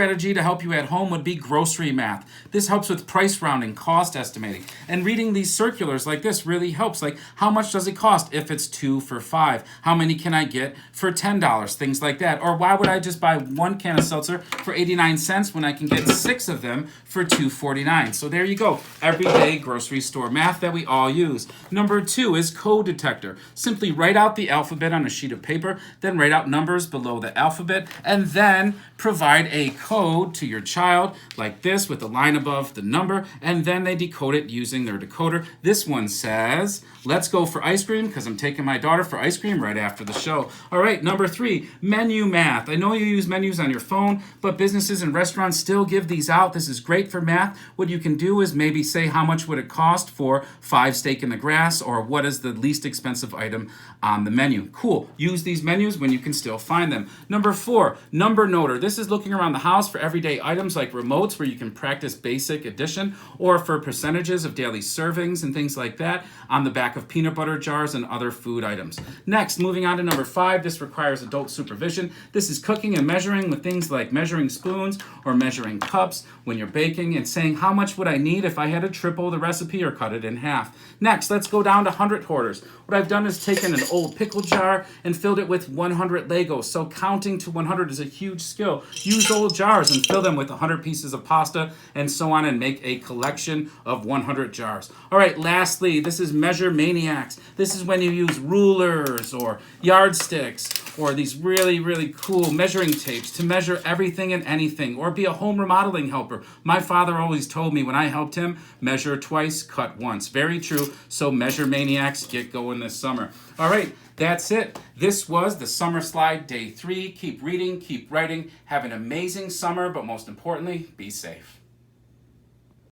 Strategy to help you at home would be grocery math. This helps with price rounding, cost estimating, and reading these circulars like this really helps. Like, how much does it cost if it's 2 for $5? How many can I get for $10? Things like that. Or why would I just buy one can of seltzer for 89 cents when I can get 6 of them for $2.49? So there you go. Everyday grocery store math that we all use. Number 2 is code detector. Simply write out the alphabet on a sheet of paper, then write out numbers below the alphabet, and then provide a code to your child like this with a line above the number, and then they decode it using their decoder. This one says, let's go for ice cream, because I'm taking my daughter for ice cream right after the show. All right, number 3, menu math. I know you use menus on your phone, but businesses and restaurants still give these out. This is great for math. What you can do is maybe say how much would it cost for 5 steak in the grass, or what is the least expensive item on the menu. Cool. Use these menus when you can still find them. Number 4, number noter. This is looking around the house for everyday items like remotes where you can practice basic addition, or for percentages of daily servings and things like that on the back of peanut butter jars and other food items. Next, moving on to number 5, this requires adult supervision. This is cooking and measuring with things like measuring spoons or measuring cups when you're baking, and saying how much would I need if I had to triple the recipe or cut it in half. Next, let's go down to 100 hoarders. What I've done is taken an old pickle jar and filled it with 100 Legos. So counting to 100 is a huge skill. Use old jars and fill them with 100 pieces of pasta and so on, and make a collection of 100 jars. All right, lastly, this is measure maniacs. This is when you use rulers or yardsticks or these really cool measuring tapes to measure everything and anything, or be a home remodeling helper. My father always told me when I helped him, measure twice, cut once. Very true. So measure maniacs, get going this summer. All right, that's it. This was the Summer Slide Day 3. Keep reading, keep writing. Have an amazing summer, but most importantly, be safe.